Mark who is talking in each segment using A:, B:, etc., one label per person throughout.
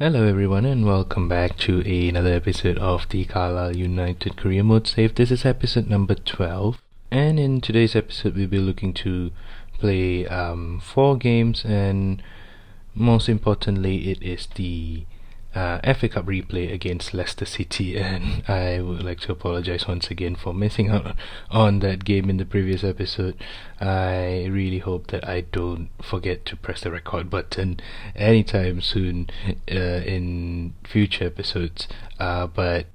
A: Hello everyone and welcome back to another episode of the Carlisle United Career Mode save. This is episode number 12, and in today's episode we'll be looking to play 4 games, and most importantly it is the FA Cup replay against Leicester City, and I would like to apologize once again for missing out on that game in the previous episode. I really hope that I don't forget to press the record button anytime soon in future episodes. But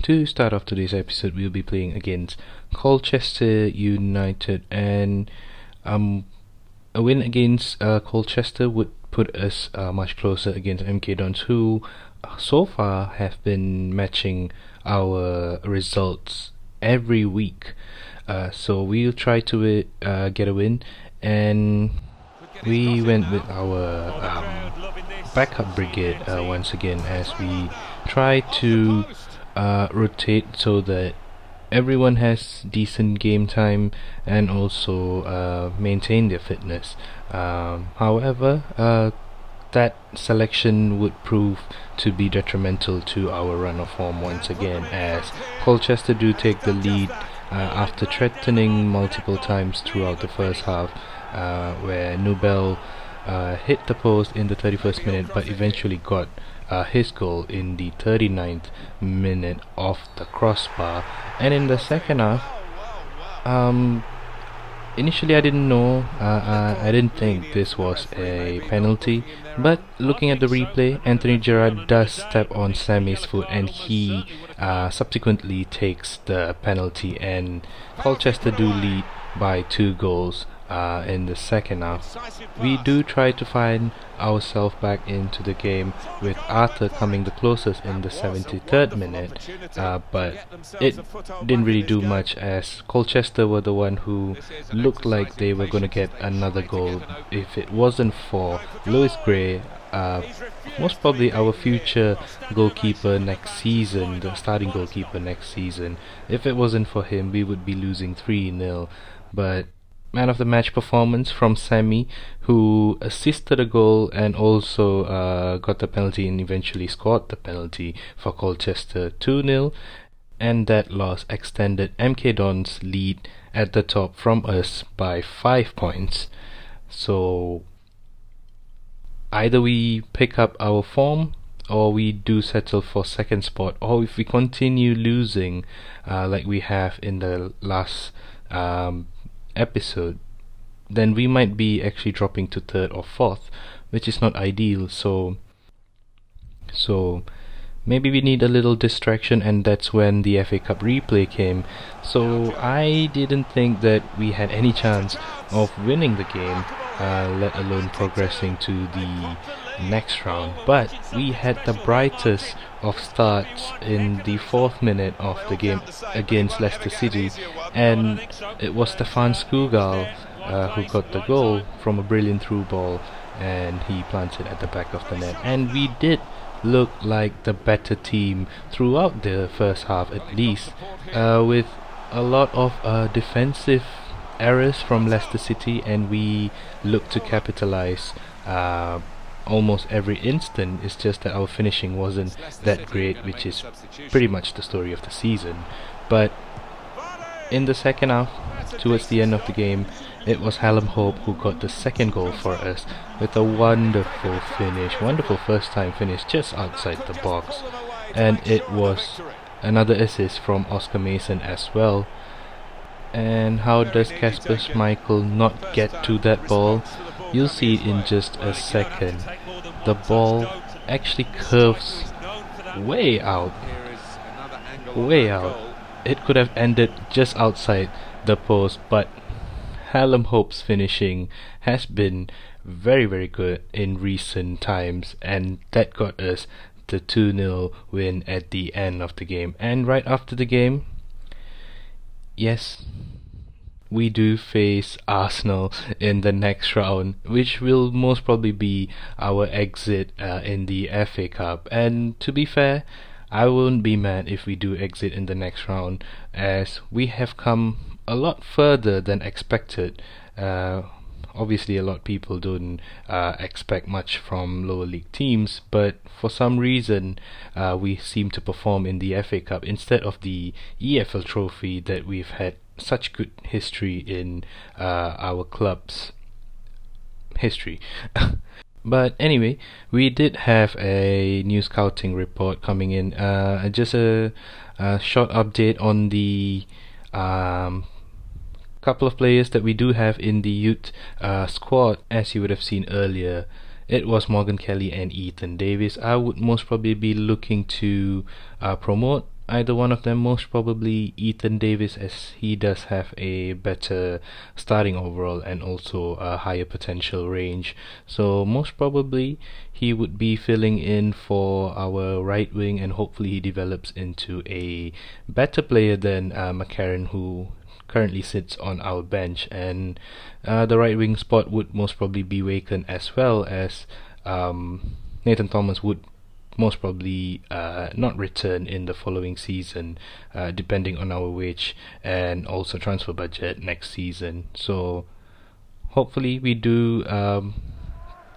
A: to start off today's episode, we'll be playing against Colchester United, and a win against Colchester would put us much closer against MK Dons, who so far have been matching our results every week. So we'll try to get a win, and we went with our backup brigade once again, as we try to rotate so that everyone has decent game time and also maintain their fitness. However, that selection would prove to be detrimental to our run of form once again, as Colchester do take the lead after threatening multiple times throughout the first half, where Nubel hit the post in the 31st minute but eventually got his goal in the 39th minute off the crossbar. And in the second half, initially I didn't know, I didn't think this was a penalty, but looking at the replay, Anthony Gerrard does step on Sammy's foot and he subsequently takes the penalty, and Colchester do lead by 2 goals in the second half. We do try to find ourselves back into the game, with Arthur coming the closest in the 73rd minute, but it didn't really do much, as Colchester were the one who looked like they were going to get another goal if it wasn't for Lewis Gray, most probably our future goalkeeper next season, the starting goalkeeper next season. If it wasn't for him, we would be losing 3-0. But man of the match performance from Sammy, who assisted a goal and also got the penalty and eventually scored the penalty for Colchester 2-0, and that loss extended MK Dons' lead at the top from us by 5 points. So either we pick up our form or we do settle for second spot, or if we continue losing like we have in the last episode, then we might be actually dropping to 3rd or 4th, which is not ideal. So maybe we need a little distraction, and that's when the FA Cup replay came. So I didn't think that we had any chance of winning the game, let alone progressing to the next round. But we had the brightest of starts in the 4th minute of the game against Leicester City, and it was Stefan Skugal who got the goal from a brilliant through ball, and he planted at the back of the net. And we did look like the better team throughout the first half, at least, with a lot of defensive errors from Leicester City, and we looked to capitalize almost every instant. It's just that our finishing wasn't that great, which is pretty much the story of the season. But in the second half, towards the end of the game, it was Hallam Hope who got the second goal for us with a wonderful finish, wonderful first time finish just outside the box, and it was another assist from Oscar Mason as well. And how does Kasper Schmeichel not get to that ball? You'll see it in just a second. The ball actually curves way out. It could have ended just outside the post, but Hallam Hope's finishing has been very, very good in recent times, and that got us the 2-0 win at the end of the game. And right after the game, yes, we do face Arsenal in the next round, which will most probably be our exit in the FA Cup. And to be fair, I wouldn't be mad if we do exit in the next round, as we have come a lot further than expected. obviously a lot of people don't expect much from lower league teams, but for some reason we seem to perform in the FA Cup instead of the EFL trophy that we've had such good history in our club's history. But anyway, we did have a new scouting report coming in. Just a short update on the couple of players that we do have in the youth squad. As you would have seen earlier, it was Morgan Kelly and Ethan Davis. I would most probably be looking to promote either one of them, most probably Ethan Davis, as he does have a better starting overall and also a higher potential range. So most probably he would be filling in for our right wing, and hopefully he develops into a better player than McCarron, who currently sits on our bench. And the right wing spot would most probably be vacant, as well as Nathan Thomas would most probably not return in the following season, depending on our wage and also transfer budget next season. So hopefully we do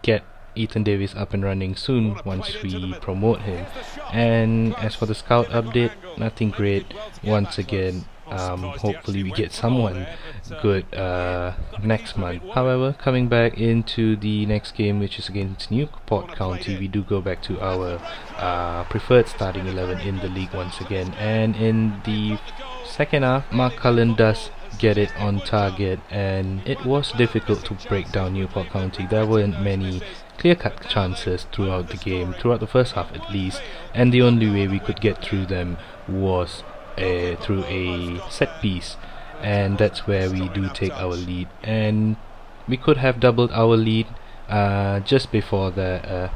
A: get Ethan Davis up and running soon once we promote him. And as for the scout update, nothing great once again. Hopefully we get someone good next month. However, coming back into the next game, which is against Newport County, we do go back to our preferred starting 11 in the league once again. And in the second half, Mark Cullen does get it on target, and it was difficult to break down Newport County. There weren't many clear-cut chances throughout the game, throughout the first half at least, and the only way we could get through them was through a set piece, and that's where we do take our lead. And we could have doubled our lead just before the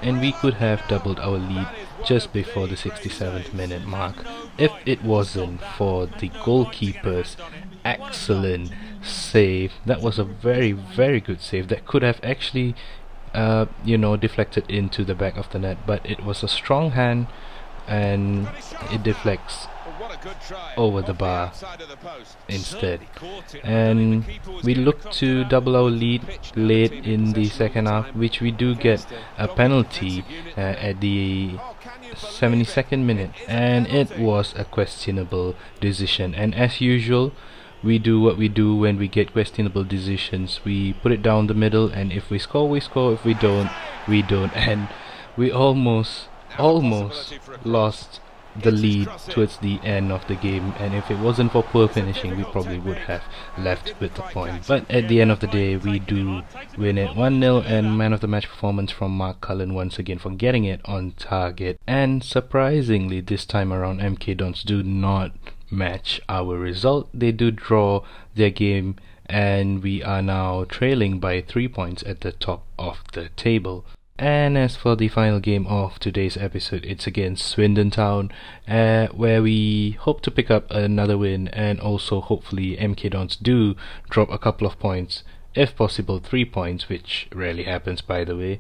A: and we could have doubled our lead just before the 67th minute mark if it wasn't for the goalkeeper's excellent save. That was a very, very good save that could have actually deflected into the back of the net, but it was a strong hand and it deflects over the bar instead. And we look to double our lead late in the second half, which we do get a penalty at the 72nd minute, and it was a questionable decision. And as usual, we do what we do when we get questionable decisions. We put it down the middle, and if we score, we score. If we don't, we don't. And we almost lost the lead towards the end of the game, and if it wasn't for poor finishing, we probably would have left with the point. But at the end of the day, we do win it 1-0, and man of the match performance from Mark Cullen once again for getting it on target. And surprisingly, this time around, MK Dons do not match our result. They do draw their game, and we are now trailing by 3 points at the top of the table. And as for the final game of today's episode, it's against Swindon Town, where we hope to pick up another win, and also hopefully MK Dons do drop a couple of points, if possible 3 points, which rarely happens by the way.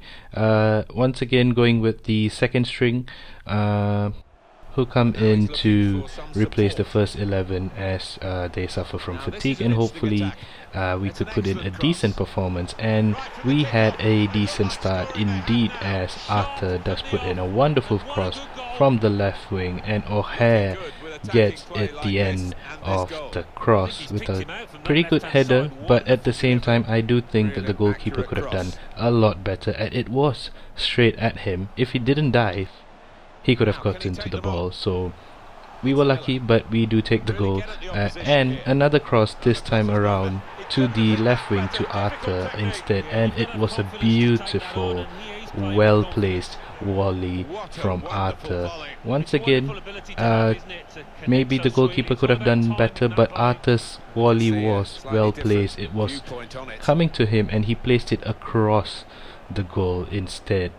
A: Once again going with the second string, who come in to replace the first 11 as they suffer from fatigue, and hopefully we could put in a decent performance. And we had a decent start indeed, as Arthur does put in a wonderful cross from the left wing, and O'Hare gets at the end of the cross with a pretty good header. But at the same time, I do think that the goalkeeper could have done a lot better, and it was straight at him. If he didn't dive, he could have gotten to the ball. So we were lucky, but we do take the goal. And another cross this time around to the left wing to Arthur instead, and it was a beautiful, well placed volley from Arthur. Once again, maybe the goalkeeper could have done better, but Arthur's volley was well placed. It was coming to him, and he placed it across the goal instead.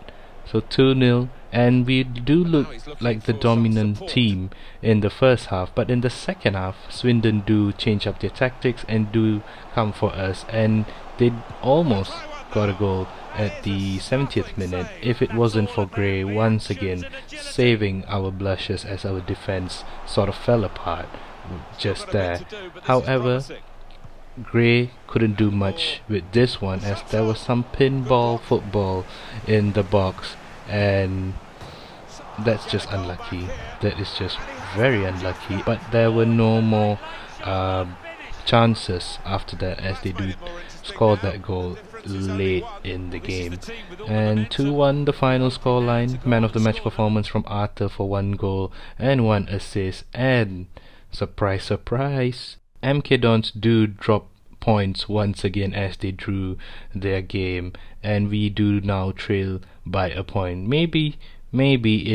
A: So 2-0, and we do look like the dominant team in the first half, but in the second half, Swindon do change up their tactics and do come for us, and they almost got a goal at the 70th minute if it wasn't for Gray once again saving our blushes as our defense sort of fell apart just there. However, Gray couldn't do much with this one, as there was some pinball football in the box, and that's just unlucky. That is just very unlucky. But there were no more chances after that, as they do score that goal late in the game. And 2-1 the final scoreline. Man of the match performance from Arthur for 1 goal and 1 assist. And surprise, surprise, MK Dons do drop points once again, as they drew their game, and we do now trail by a point. Maybe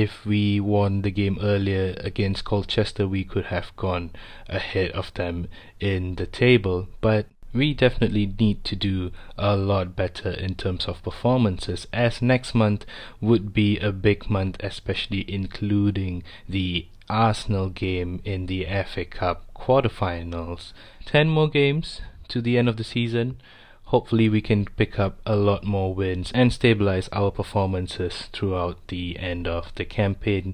A: if we won the game earlier against Colchester, we could have gone ahead of them in the table, but we definitely need to do a lot better in terms of performances, as next month would be a big month, especially including the Arsenal game in the FA Cup quarterfinals. 10 more games to the end of the season. Hopefully we can pick up a lot more wins and stabilize our performances throughout the end of the campaign.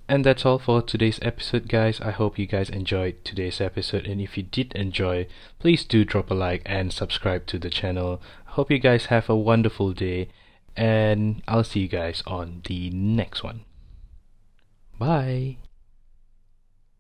A: And that's all for today's episode, guys. I hope you guys enjoyed today's episode, and if you did enjoy, please do drop a like and subscribe to the channel. I hope you guys have a wonderful day, and I'll see you guys on the next one. Bye.